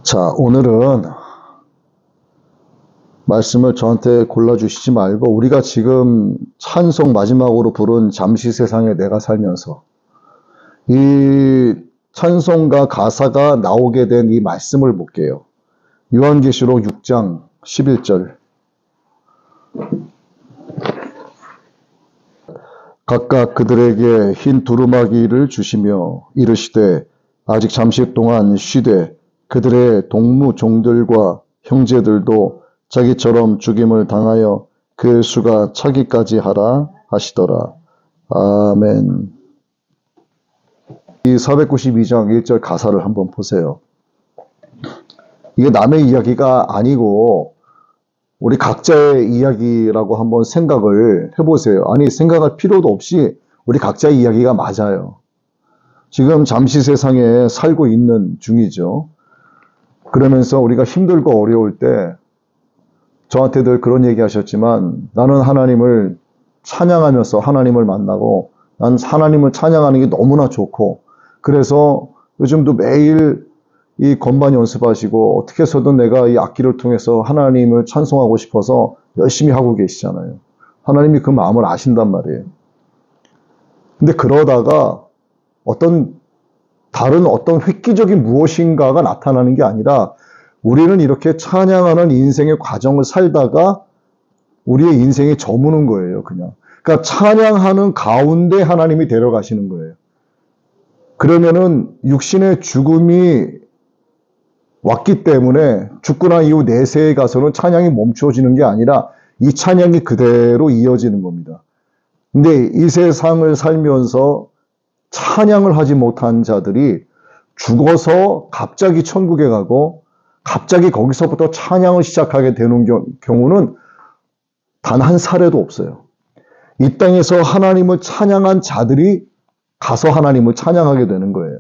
자, 오늘은 말씀을 저한테 골라주시지 말고 우리가 지금 찬송 마지막으로 부른 잠시 세상에 내가 살면서 이 찬송가 가사가 나오게 된 이 말씀을 볼게요. 요한계시록 6장 11절. 각각 그들에게 흰 두루마기를 주시며 이르시되 아직 잠시 동안 쉬되 그들의 동무 종들과 형제들도 자기처럼 죽임을 당하여 그 수가 차기까지 하라 하시더라. 아멘. 이 492장 1절 가사를 한번 보세요. 이게 남의 이야기가 아니고 우리 각자의 이야기라고 한번 생각을 해보세요. 아니, 생각할 필요도 없이 우리 각자의 이야기가 맞아요. 지금 잠시 세상에 살고 있는 중이죠. 그러면서 우리가 힘들고 어려울 때 저한테 늘 그런 얘기 하셨지만 나는 하나님을 찬양하면서 하나님을 만나고 난 하나님을 찬양하는 게 너무나 좋고 그래서 요즘도 매일 이 건반 연습하시고 어떻게 해서든 내가 이 악기를 통해서 하나님을 찬송하고 싶어서 열심히 하고 계시잖아요. 하나님이 그 마음을 아신단 말이에요. 근데 그러다가 다른 어떤 획기적인 무엇인가가 나타나는 게 아니라 우리는 이렇게 찬양하는 인생의 과정을 살다가 우리의 인생이 저무는 거예요, 그냥. 그러니까 찬양하는 가운데 하나님이 데려가시는 거예요. 그러면은 육신의 죽음이 왔기 때문에 죽고 난 이후 내세에 가서는 찬양이 멈추어지는 게 아니라 이 찬양이 그대로 이어지는 겁니다. 근데 이 세상을 살면서 찬양을 하지 못한 자들이 죽어서 갑자기 천국에 가고 갑자기 거기서부터 찬양을 시작하게 되는 경우는 단 한 사례도 없어요. 이 땅에서 하나님을 찬양한 자들이 가서 하나님을 찬양하게 되는 거예요.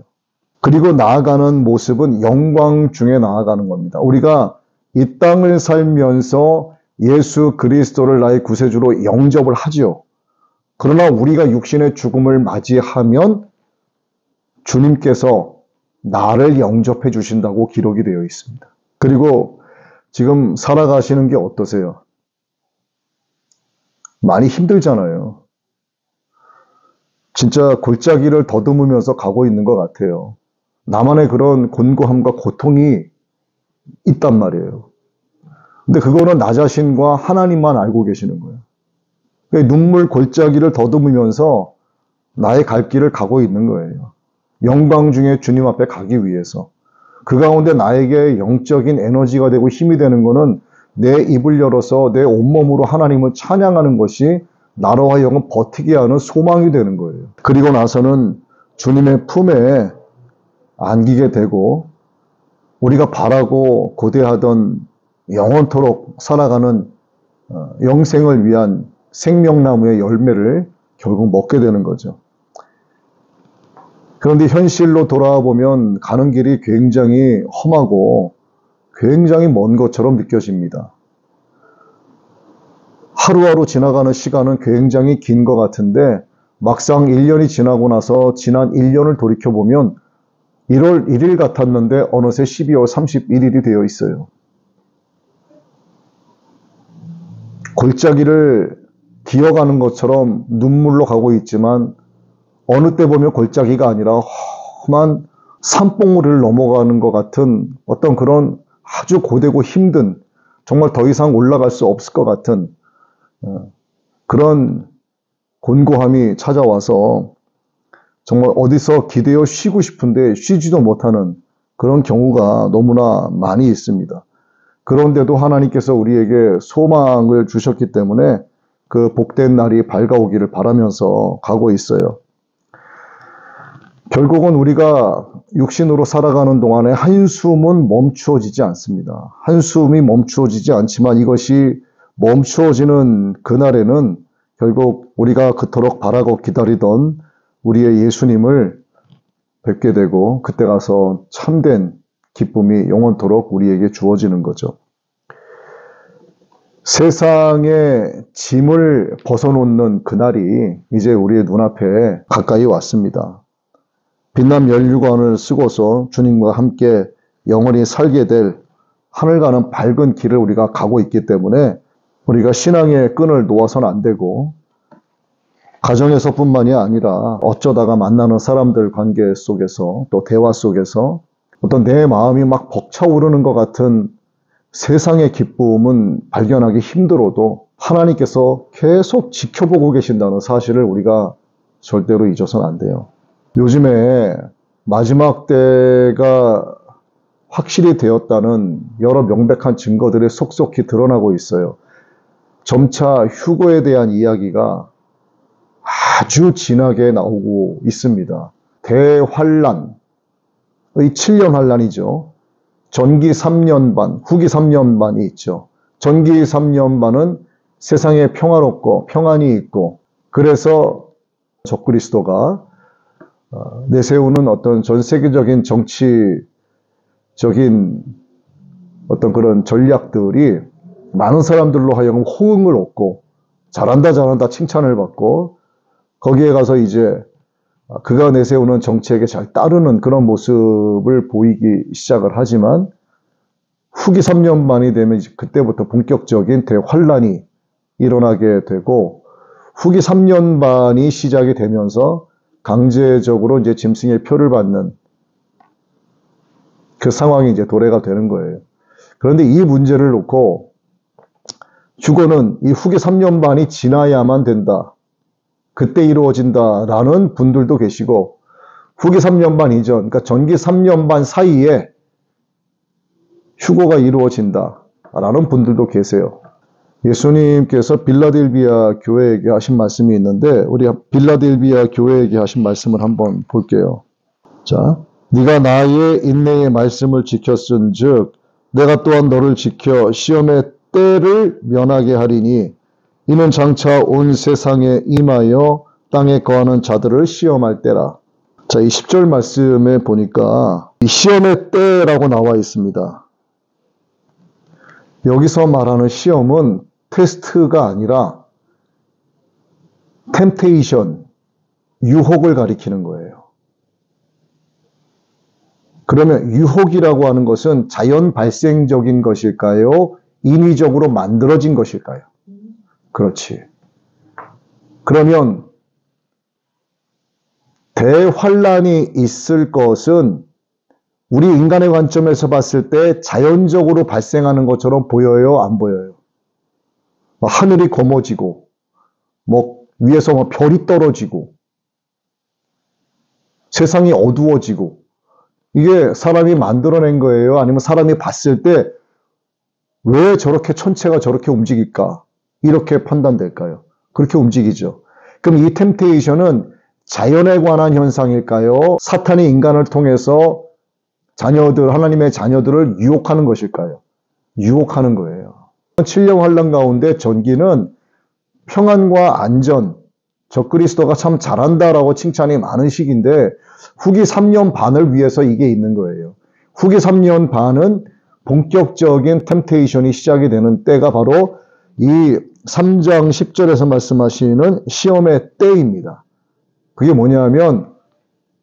그리고 나아가는 모습은 영광 중에 나아가는 겁니다. 우리가 이 땅을 살면서 예수 그리스도를 나의 구세주로 영접을 하지요. 그러나 우리가 육신의 죽음을 맞이하면 주님께서 나를 영접해 주신다고 기록이 되어 있습니다. 그리고 지금 살아가시는 게 어떠세요? 많이 힘들잖아요. 진짜 골짜기를 더듬으면서 가고 있는 것 같아요. 나만의 그런 곤고함과 고통이 있단 말이에요. 근데 그거는 나 자신과 하나님만 알고 계시는 거예요. 눈물 골짜기를 더듬으면서 나의 갈 길을 가고 있는 거예요. 영광 중에 주님 앞에 가기 위해서. 그 가운데 나에게 영적인 에너지가 되고 힘이 되는 거는 내 입을 열어서 내 온몸으로 하나님을 찬양하는 것이 나로 하여금 버티게 하는 소망이 되는 거예요. 그리고 나서는 주님의 품에 안기게 되고 우리가 바라고 고대하던 영원토록 살아가는 영생을 위한 생명나무의 열매를 결국 먹게 되는 거죠. 그런데 현실로 돌아와 보면 가는 길이 굉장히 험하고 굉장히 먼 것처럼 느껴집니다. 하루하루 지나가는 시간은 굉장히 긴 것 같은데 막상 1년이 지나고 나서 지난 1년을 돌이켜보면 1월 1일 같았는데 어느새 12월 31일이 되어 있어요. 골짜기를 기어가는 것처럼 눈물로 가고 있지만 어느 때 보면 골짜기가 아니라 험한 산봉우리를 넘어가는 것 같은 어떤 그런 아주 고되고 힘든 정말 더 이상 올라갈 수 없을 것 같은 그런 곤고함이 찾아와서 정말 어디서 기대어 쉬고 싶은데 쉬지도 못하는 그런 경우가 너무나 많이 있습니다. 그런데도 하나님께서 우리에게 소망을 주셨기 때문에 그 복된 날이 밝아오기를 바라면서 가고 있어요. 결국은 우리가 육신으로 살아가는 동안에 한숨은 멈추어지지 않습니다. 한숨이 멈추어지지 않지만 이것이 멈추어지는 그날에는 결국 우리가 그토록 바라고 기다리던 우리의 예수님을 뵙게 되고 그때 가서 참된 기쁨이 영원토록 우리에게 주어지는 거죠. 세상의 짐을 벗어놓는 그날이 이제 우리의 눈앞에 가까이 왔습니다. 빛남 연류관을 쓰고서 주님과 함께 영원히 살게 될 하늘 가는 밝은 길을 우리가 가고 있기 때문에 우리가 신앙의 끈을 놓아서는 안 되고 가정에서뿐만이 아니라 어쩌다가 만나는 사람들 관계 속에서 또 대화 속에서 어떤 내 마음이 막 벅차오르는 것 같은 세상의 기쁨은 발견하기 힘들어도 하나님께서 계속 지켜보고 계신다는 사실을 우리가 절대로 잊어서는 안 돼요. 요즘에 마지막 때가 확실히 되었다는 여러 명백한 증거들이 속속히 드러나고 있어요. 점차 휴거에 대한 이야기가 아주 진하게 나오고 있습니다. 대환란의 7년 환란이죠. 전기 3년 반, 후기 3년 반이 있죠. 전기 3년 반은 세상에 평화롭고 평안이 있고, 그래서 적그리스도가 내세우는 어떤 전 세계적인 정치적인 어떤 그런 전략들이 많은 사람들로 하여금 호응을 얻고 잘한다 잘한다 칭찬을 받고, 거기에 가서 이제 그가 내세우는 정책에 잘 따르는 그런 모습을 보이기 시작을 하지만, 후기 3년 반이 되면 이제 그때부터 본격적인 대환란이 일어나게 되고, 후기 3년 반이 시작이 되면서 강제적으로 이제 짐승의 표를 받는 그 상황이 이제 도래가 되는 거예요. 그런데 이 문제를 놓고 휴거는 이 후기 3년 반이 지나야만 된다, 그때 이루어진다라는 분들도 계시고, 후기 3년 반 이전, 그러니까 전기 3년 반 사이에 휴거가 이루어진다라는 분들도 계세요. 예수님께서 빌라델비아 교회에게 하신 말씀이 있는데, 우리 빌라델비아 교회에게 하신 말씀을 한번 볼게요. 자, 네가 나의 인내의 말씀을 지켰은즉 내가 또한 너를 지켜 시험의 때를 면하게 하리니, 이는 장차 온 세상에 임하여 땅에 거하는 자들을 시험할 때라. 자, 이 10절 말씀에 보니까 이 시험의 때라고 나와 있습니다. 여기서 말하는 시험은 테스트가 아니라 템테이션, 유혹을 가리키는 거예요. 그러면 유혹이라고 하는 것은 자연 발생적인 것일까요? 인위적으로 만들어진 것일까요? 그렇지. 그러면 대환란이 있을 것은 우리 인간의 관점에서 봤을 때 자연적으로 발생하는 것처럼 보여요? 안 보여요? 하늘이 검어지고, 위에서 별이 떨어지고, 세상이 어두워지고, 이게 사람이 만들어낸 거예요? 아니면 사람이 봤을 때 왜 저렇게 천체가 저렇게 움직일까? 이렇게 판단될까요? 그렇게 움직이죠. 그럼 이 템테이션은 자연에 관한 현상일까요? 사탄이 인간을 통해서 하나님의 자녀들을 유혹하는 것일까요? 유혹하는 거예요. 7년 환란 가운데 전기는 평안과 안전, 적그리스도가 참 잘한다라고 칭찬이 많은 시기인데, 후기 3년 반을 위해서 이게 있는 거예요. 후기 3년 반은 본격적인 템테이션이 시작이 되는 때가 바로 이 3장 10절에서 말씀하시는 시험의 때입니다. 그게 뭐냐면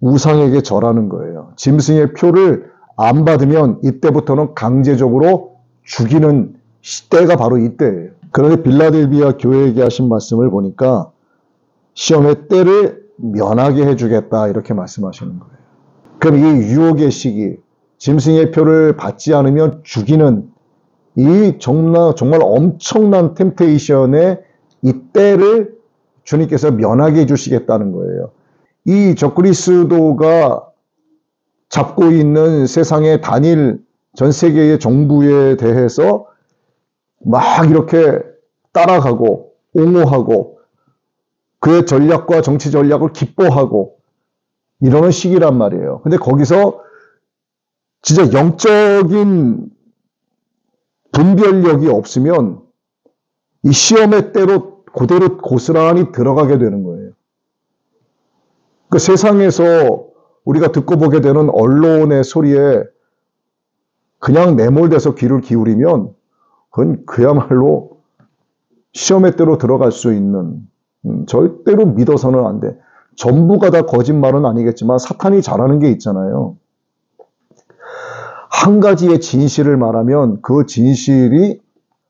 우상에게 절하는 거예요. 짐승의 표를 안 받으면 이때부터는 강제적으로 죽이는 때가 바로 이때예요. 그런데 빌라델비아 교회에게 하신 말씀을 보니까 시험의 때를 면하게 해주겠다, 이렇게 말씀하시는 거예요. 그럼 이 유혹의 시기, 짐승의 표를 받지 않으면 죽이는 이 정말 엄청난 템테이션의 이 때를 주님께서 면하게 해주시겠다는 거예요. 이 적그리스도가 잡고 있는 세상의 단일 전 세계의 정부에 대해서 막 이렇게 따라가고 옹호하고 그의 전략과 정치 전략을 기뻐하고 이러는 시기란 말이에요. 근데 거기서 진짜 영적인 분별력이 없으면 이 시험의 때로 그대로 고스란히 들어가게 되는 거예요. 그 세상에서 우리가 듣고 보게 되는 언론의 소리에 그냥 매몰돼서 귀를 기울이면 그건 그야말로 시험의 때로 들어갈 수 있는, 절대로 믿어서는 안 돼. 전부가 다 거짓말은 아니겠지만 사탄이 잘하는 게 있잖아요. 한 가지의 진실을 말하면 그 진실이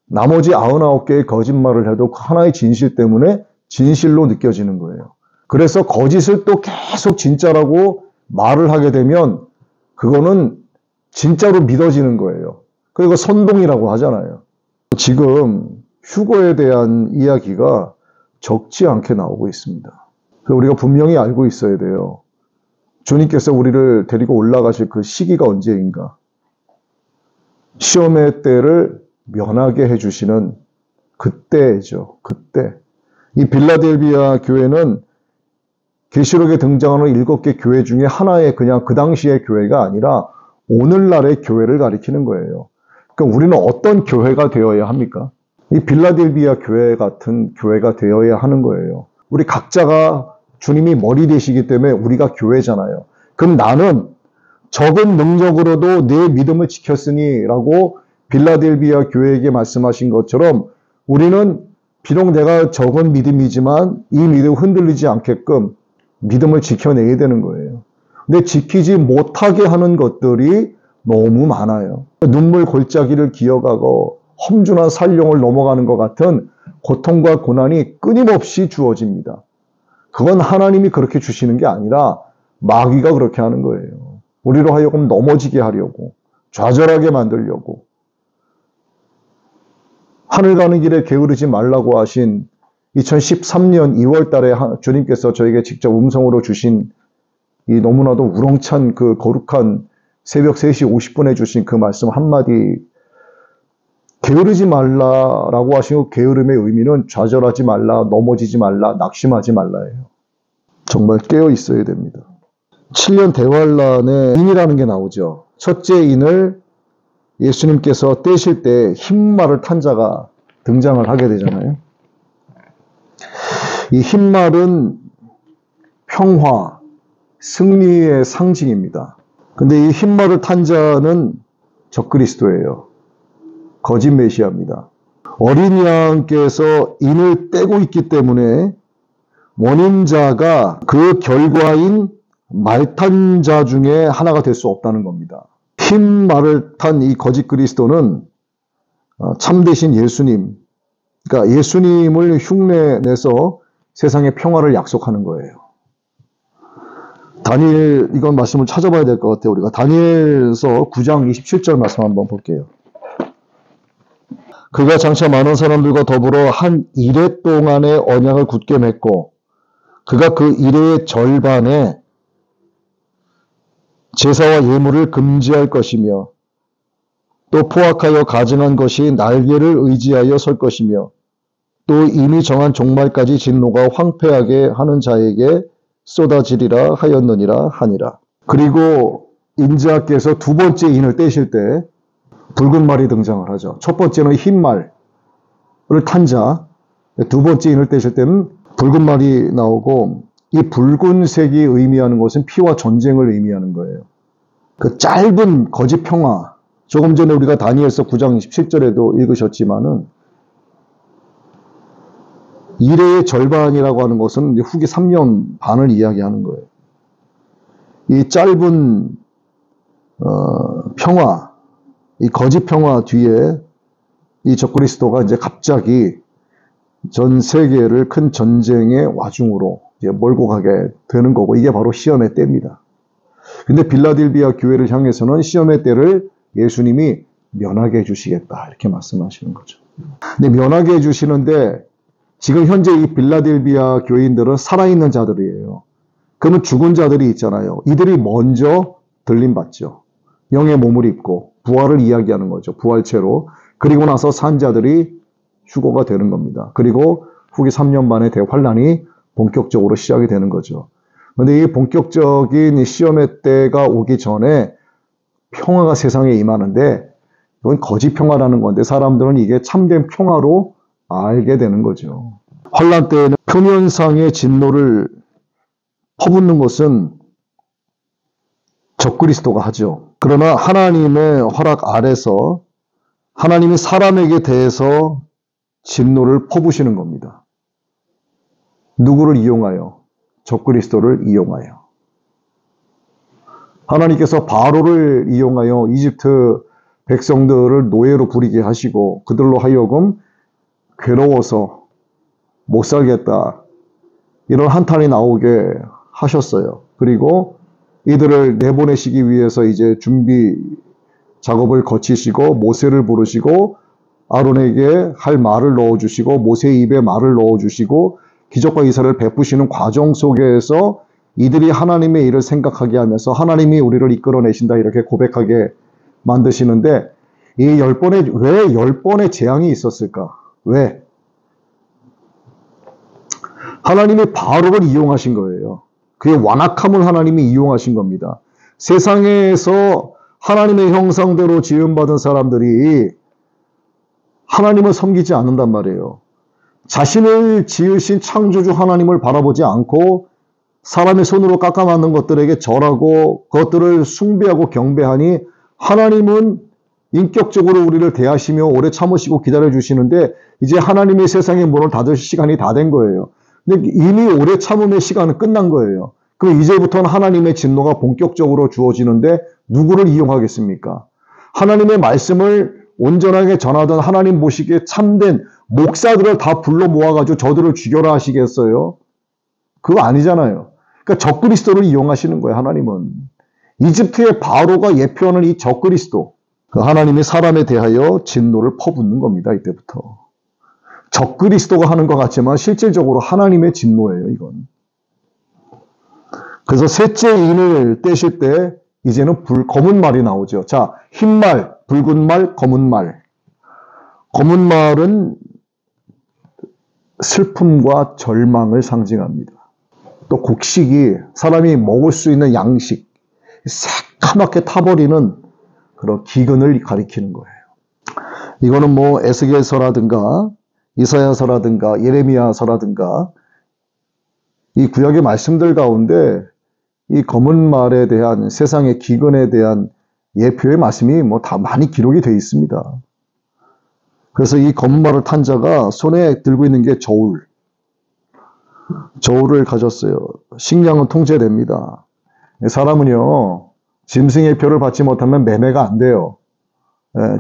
나머지 99개의 거짓말을 해도 그 하나의 진실 때문에 진실로 느껴지는 거예요. 그래서 거짓을 또 계속 진짜라고 말을 하게 되면 그거는 진짜로 믿어지는 거예요. 그리고 선동이라고 하잖아요. 지금 휴거에 대한 이야기가 적지 않게 나오고 있습니다. 그래서 우리가 분명히 알고 있어야 돼요. 주님께서 우리를 데리고 올라가실 그 시기가 언제인가? 시험의 때를 면하게 해주시는 그때죠. 그때. 이 빌라델비아 교회는 계시록에 등장하는 7개 교회 중에 하나의 그냥 그 당시의 교회가 아니라 오늘날의 교회를 가리키는 거예요. 그럼 우리는 어떤 교회가 되어야 합니까? 이 빌라델비아 교회 같은 교회가 되어야 하는 거예요. 우리 각자가 주님이 머리 되시기 때문에 우리가 교회잖아요. 그럼 나는 적은 능력으로도 내 믿음을 지켰으니 라고 빌라델비아 교회에게 말씀하신 것처럼 우리는 비록 내가 적은 믿음이지만 이 믿음 흔들리지 않게끔 믿음을 지켜내야 되는 거예요. 근데 지키지 못하게 하는 것들이 너무 많아요. 눈물 골짜기를 기어가고 험준한 산룡을 넘어가는 것 같은 고통과 고난이 끊임없이 주어집니다. 그건 하나님이 그렇게 주시는 게 아니라 마귀가 그렇게 하는 거예요. 우리로 하여금 넘어지게 하려고, 좌절하게 만들려고. 하늘 가는 길에 게으르지 말라고 하신 2013년 2월 달에 주님께서 저에게 직접 음성으로 주신 이 너무나도 우렁찬 그 거룩한 새벽 3시 50분에 주신 그 말씀 한마디, 게으르지 말라라고 하신 그 게으름의 의미는 좌절하지 말라, 넘어지지 말라, 낙심하지 말라예요. 정말 깨어 있어야 됩니다. 7년 대환란에 인이라는 게 나오죠. 첫째 인을 예수님께서 떼실 때 흰말을 탄 자가 등장을 하게 되잖아요. 이 흰말은 평화, 승리의 상징입니다. 근데 이 흰말을 탄 자는 적그리스도예요. 거짓 메시아입니다. 어린 양께서 인을 떼고 있기 때문에 원인자가 그 결과인 말탄 자 중에 하나가 될 수 없다는 겁니다. 흰 말을 탄 이 거짓 그리스도는 참되신 예수님, 그러니까 예수님을 흉내내서 세상에 평화를 약속하는 거예요. 다니엘, 이건 말씀을 찾아봐야 될 것 같아요. 우리가 다니엘서 9장 27절 말씀 한번 볼게요. 그가 장차 많은 사람들과 더불어 한 이레 동안의 언약을 굳게 맺고 그가 그 이레의 절반에 제사와 예물을 금지할 것이며 또 포악하여 가증한 것이 날개를 의지하여 설 것이며 또 이미 정한 종말까지 진노가 황폐하게 하는 자에게 쏟아지리라 하였느니라 하니라. 그리고 인자께서 두 번째 인을 떼실 때 붉은 말이 등장을 하죠. 첫 번째는 흰 말을 탄 자, 두 번째 인을 떼실 때는 붉은 말이 나오고 이 붉은색이 의미하는 것은 피와 전쟁을 의미하는 거예요. 그 짧은 거짓 평화, 조금 전에 우리가 다니엘서 9장 27절에도 읽으셨지만은 이레의 절반이라고 하는 것은 후기 3년 반을 이야기하는 거예요. 이 짧은 평화, 이 거짓 평화 뒤에 이 적그리스도가 이제 갑자기 전 세계를 큰 전쟁의 와중으로 이제 몰고 가게 되는 거고, 이게 바로 시험의 때입니다. 근데 빌라델비아 교회를 향해서는 시험의 때를 예수님이 면하게 해주시겠다, 이렇게 말씀하시는 거죠. 근데 면하게 해주시는데 지금 현재 이 빌라델비아 교인들은 살아있는 자들이에요. 그러면 죽은 자들이 있잖아요. 이들이 먼저 들림받죠. 영의 몸을 입고 부활을 이야기하는 거죠. 부활체로. 그리고 나서 산 자들이 휴거가 되는 겁니다. 그리고 후기 3년 만에 대환란이 본격적으로 시작이 되는 거죠. 그런데 이 본격적인 시험의 때가 오기 전에 평화가 세상에 임하는데 이건 거짓 평화라는 건데 사람들은 이게 참된 평화로 알게 되는 거죠. 환란 때에는 표면상의 진노를 퍼붓는 것은 적그리스도가 하죠. 그러나 하나님의 허락 아래서 하나님이 사람에게 대해서 진노를 퍼부시는 겁니다. 누구를 이용하여? 적그리스도를 이용하여. 하나님께서 바로를 이용하여 이집트 백성들을 노예로 부리게 하시고 그들로 하여금 괴로워서 못 살겠다, 이런 한탄이 나오게 하셨어요. 그리고 이들을 내보내시기 위해서 이제 준비 작업을 거치시고 모세를 부르시고 아론에게 할 말을 넣어주시고 모세 입에 말을 넣어주시고 기적과 이사를 베푸시는 과정 속에서 이들이 하나님의 일을 생각하게 하면서 하나님이 우리를 이끌어내신다, 이렇게 고백하게 만드시는데, 이 왜 10번의 재앙이 있었을까? 왜? 하나님이 바로를 이용하신 거예요. 그의 완악함을 하나님이 이용하신 겁니다. 세상에서 하나님의 형상대로 지음받은 사람들이 하나님을 섬기지 않는단 말이에요. 자신을 지으신 창조주 하나님을 바라보지 않고 사람의 손으로 깎아만든 것들에게 절하고 그것들을 숭배하고 경배하니 하나님은 인격적으로 우리를 대하시며 오래 참으시고 기다려주시는데 이제 하나님의 세상의 문을 닫을 시간이 다 된 거예요. 근데 이미 오래 참음의 시간은 끝난 거예요. 그럼 이제부터는 하나님의 진노가 본격적으로 주어지는데 누구를 이용하겠습니까? 하나님의 말씀을 온전하게 전하던 하나님 보시기에 참된 목사들을 다 불러 모아가지고 저들을 죽여라 하시겠어요? 그거 아니잖아요. 그러니까 적그리스도를 이용하시는 거예요, 하나님은. 이집트의 바로가 예표하는 이 적그리스도. 하나님이 사람에 대하여 진노를 퍼붓는 겁니다, 이때부터. 적그리스도가 하는 것 같지만 실질적으로 하나님의 진노예요, 이건. 그래서 셋째 인을 떼실 때 이제는 검은 말이 나오죠. 자, 흰 말, 붉은 말, 검은 말. 검은 말은 슬픔과 절망을 상징합니다. 또 곡식이 사람이 먹을 수 있는 양식, 새카맣게 타버리는 그런 기근을 가리키는 거예요. 이거는 뭐 에스겔서라든가 이사야서라든가 예레미야서라든가 이 구약의 말씀들 가운데 이 검은 말에 대한 세상의 기근에 대한 예표의 말씀이 뭐 다 많이 기록이 되어 있습니다. 그래서 이 검은 말을 탄 자가 손에 들고 있는 게 저울을 가졌어요. 식량은 통제됩니다. 사람은요, 짐승의 표를 받지 못하면 매매가 안 돼요.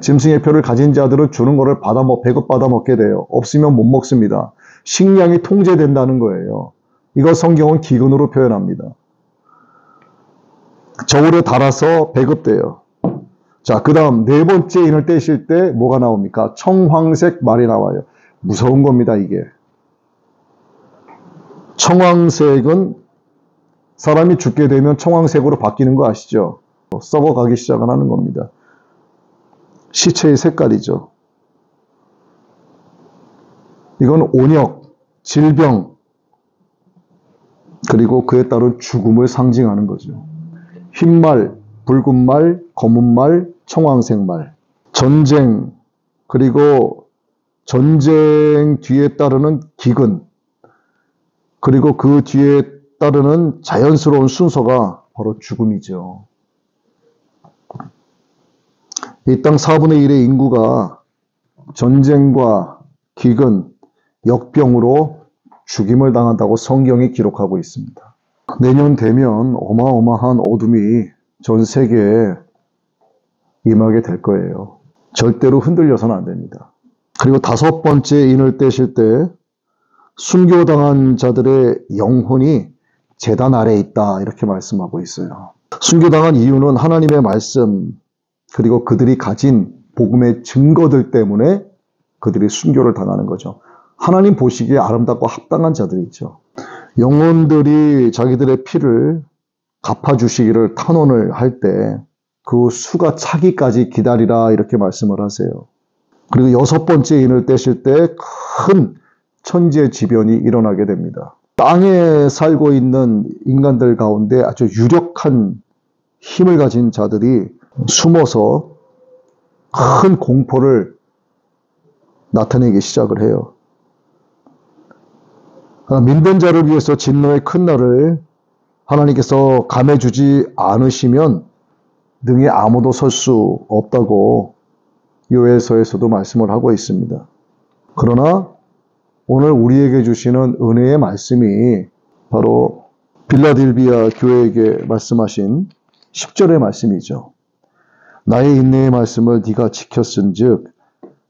짐승의 표를 가진 자들은 주는 거를 배급받아 먹게 돼요. 없으면 못 먹습니다. 식량이 통제된다는 거예요. 이거 성경은 기근으로 표현합니다. 저울에 달아서 배급돼요. 자, 그 다음 네 번째 인을 떼실 때 뭐가 나옵니까? 청황색 말이 나와요. 무서운 겁니다, 이게. 청황색은 사람이 죽게 되면 청황색으로 바뀌는 거 아시죠? 썩어가기 시작을 하는 겁니다. 시체의 색깔이죠. 이건 온역, 질병, 그리고 그에 따른 죽음을 상징하는 거죠. 흰 말, 붉은 말, 검은 말, 청황색 말. 전쟁, 그리고 전쟁 뒤에 따르는 기근, 그리고 그 뒤에 따르는 자연스러운 순서가 바로 죽음이죠. 이 땅 4분의 1의 인구가 전쟁과 기근, 역병으로 죽임을 당한다고 성경이 기록하고 있습니다. 내년 되면 어마어마한 어둠이 전 세계에 임하게 될 거예요. 절대로 흔들려서는 안 됩니다. 그리고 다섯 번째 인을 떼실 때 순교당한 자들의 영혼이 제단 아래에 있다 이렇게 말씀하고 있어요. 순교당한 이유는 하나님의 말씀 그리고 그들이 가진 복음의 증거들 때문에 그들이 순교를 당하는 거죠. 하나님 보시기에 아름답고 합당한 자들이죠. 영혼들이 자기들의 피를 갚아주시기를 탄원을 할 때 그 수가 차기까지 기다리라 이렇게 말씀을 하세요. 그리고 여섯 번째 인을 떼실 때 큰 천재지변이 일어나게 됩니다. 땅에 살고 있는 인간들 가운데 아주 유력한 힘을 가진 자들이 숨어서 큰 공포를 나타내기 시작을 해요. 믿는 자를 위해서 진노의 큰 날을 하나님께서 감해주지 않으시면 능히 아무도 설 수 없다고 요엘서에서도 말씀을 하고 있습니다. 그러나 오늘 우리에게 주시는 은혜의 말씀이 바로 빌라델비아 교회에게 말씀하신 10절의 말씀이죠. 나의 인내의 말씀을 네가 지켰은즉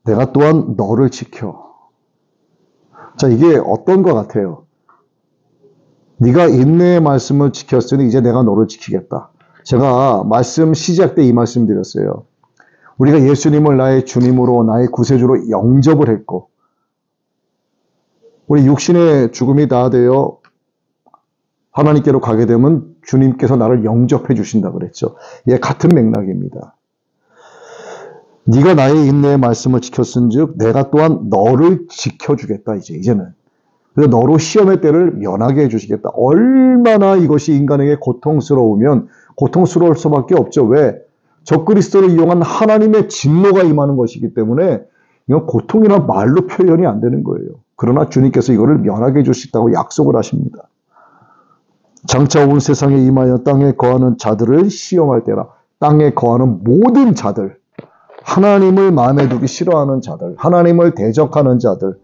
내가 또한 너를 지켜. 자, 이게 어떤 것 같아요? 네가 인내의 말씀을 지켰으니 이제 내가 너를 지키겠다. 제가 말씀 시작 때 이 말씀 드렸어요. 우리가 예수님을 나의 주님으로 나의 구세주로 영접을 했고 우리 육신의 죽음이 다 되어 하나님께로 가게 되면 주님께서 나를 영접해 주신다 그랬죠. 예, 같은 맥락입니다. 네가 나의 인내의 말씀을 지켰은즉 내가 또한 너를 지켜주겠다. 이제는. 그래서 너로 시험의 때를 면하게 해주시겠다. 얼마나 이것이 인간에게 고통스러우면 고통스러울 수밖에 없죠. 왜? 적그리스도를 이용한 하나님의 진노가 임하는 것이기 때문에 이건 고통이나 말로 표현이 안 되는 거예요. 그러나 주님께서 이거를 면하게 해줄 수 있다고 약속을 하십니다. 장차 온 세상에 임하여 땅에 거하는 자들을 시험할 때라. 땅에 거하는 모든 자들, 하나님을 마음에 두기 싫어하는 자들, 하나님을 대적하는 자들,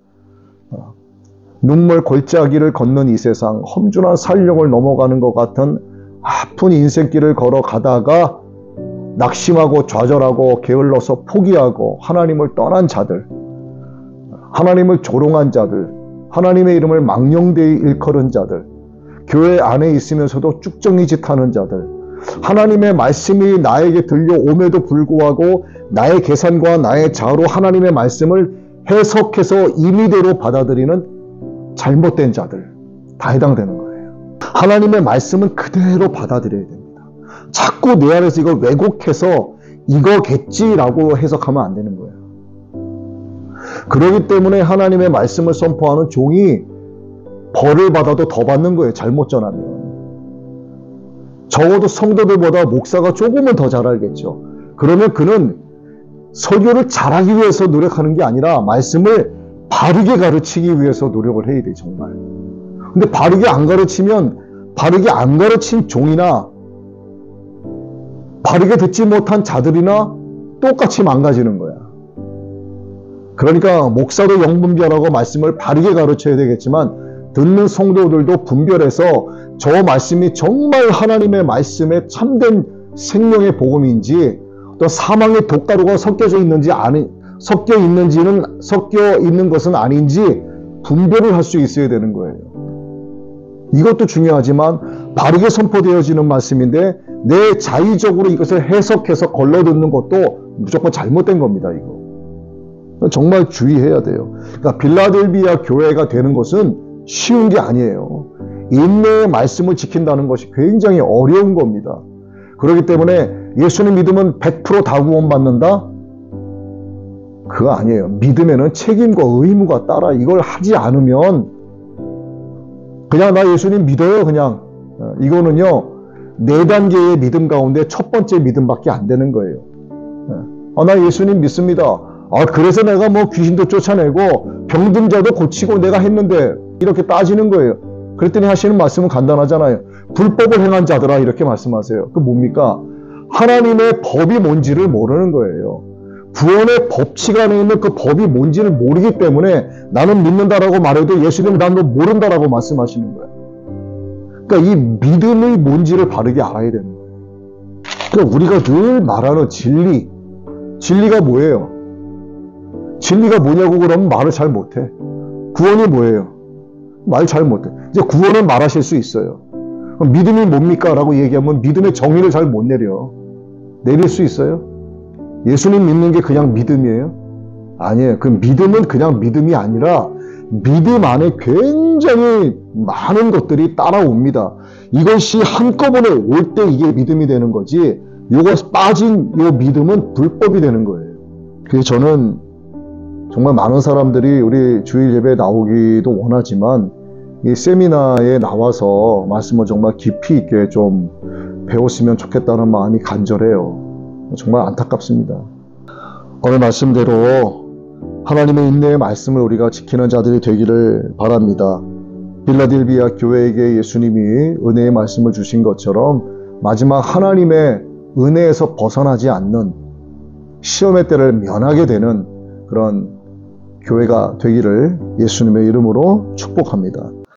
눈물 골짜기를 걷는 이 세상, 험준한 살령을 넘어가는 것 같은 아픈 인생길을 걸어가다가 낙심하고 좌절하고 게을러서 포기하고 하나님을 떠난 자들, 하나님을 조롱한 자들, 하나님의 이름을 망령되이 일컬은 자들, 교회 안에 있으면서도 쭉정이 짓하는 자들, 하나님의 말씀이 나에게 들려옴에도 불구하고 나의 계산과 나의 자아로 하나님의 말씀을 해석해서 임의대로 받아들이는 잘못된 자들, 다 해당되는 거예요. 하나님의 말씀은 그대로 받아들여야 됩니다. 자꾸 내 안에서 이걸 왜곡해서 이거겠지라고 해석하면 안 되는 거예요. 그렇기 때문에 하나님의 말씀을 선포하는 종이 벌을 받아도 더 받는 거예요. 잘못 전하면. 적어도 성도들보다 목사가 조금은 더 잘 알겠죠. 그러면 그는 설교를 잘하기 위해서 노력하는 게 아니라 말씀을 바르게 가르치기 위해서 노력을 해야 돼, 정말. 근데 바르게 안 가르치면 바르게 안 가르친 종이나 바르게 듣지 못한 자들이나 똑같이 망가지는 거야. 그러니까 목사도 영분별하고 말씀을 바르게 가르쳐야 되겠지만 듣는 성도들도 분별해서 저 말씀이 정말 하나님의 말씀에 참된 생명의 복음인지 또 사망의 독가루가 섞여 있는 것은 아닌지 분별을 할 수 있어야 되는 거예요. 이것도 중요하지만 바르게 선포되어지는 말씀인데 내 자의적으로 이것을 해석해서 걸러듣는 것도 무조건 잘못된 겁니다. 이거 정말 주의해야 돼요. 그러니까 빌라델비아 교회가 되는 것은 쉬운 게 아니에요. 인내의 말씀을 지킨다는 것이 굉장히 어려운 겁니다. 그렇기 때문에 예수님 믿으면 100% 구원받는다? 그거 아니에요. 믿음에는 책임과 의무가 따라 이걸 하지 않으면 그냥 나 예수님 믿어요. 그냥 이거는요 4단계의 믿음 가운데 첫 번째 믿음밖에 안 되는 거예요. 나 예수님 믿습니다. 그래서 내가 뭐 귀신도 쫓아내고 병든 자도 고치고 내가 했는데 이렇게 따지는 거예요. 그랬더니 하시는 말씀은 간단하잖아요. 불법을 행한 자들아 이렇게 말씀하세요. 그 뭡니까? 하나님의 법이 뭔지를 모르는 거예요. 구원의 법칙 안에 있는 그 법이 뭔지를 모르기 때문에 나는 믿는다라고 말해도 예수님은 난 너 모른다라고 말씀하시는 거예요. 그러니까 이 믿음의 뭔지를 바르게 알아야 되는 거예요. 그러니까 우리가 늘 말하는 진리가 뭐예요? 진리가 뭐냐고 그러면 말을 잘 못해. 구원이 뭐예요? 말 잘 못해. 이제 구원은 말하실 수 있어요. 그럼 믿음이 뭡니까? 라고 얘기하면 믿음의 정의를 잘 못 내릴 수 있어요? 예수님 믿는 게 그냥 믿음이에요? 아니에요. 그 믿음은 그냥 믿음이 아니라 믿음 안에 굉장히 많은 것들이 따라옵니다. 이것이 한꺼번에 올 때 이게 믿음이 되는 거지 요거 빠진 요 믿음은 불법이 되는 거예요. 그래서 저는 정말 많은 사람들이 우리 주일 예배에 나오기도 원하지만 이 세미나에 나와서 말씀을 정말 깊이 있게 좀 배웠으면 좋겠다는 마음이 간절해요. 정말 안타깝습니다. 오늘 말씀대로 하나님의 인내의 말씀을 우리가 지키는 자들이 되기를 바랍니다. 빌라델비아 교회에게 예수님이 은혜의 말씀을 주신 것처럼 마지막 하나님의 은혜에서 벗어나지 않는 시험의 때를 면하게 되는 그런 교회가 되기를 예수님의 이름으로 축복합니다.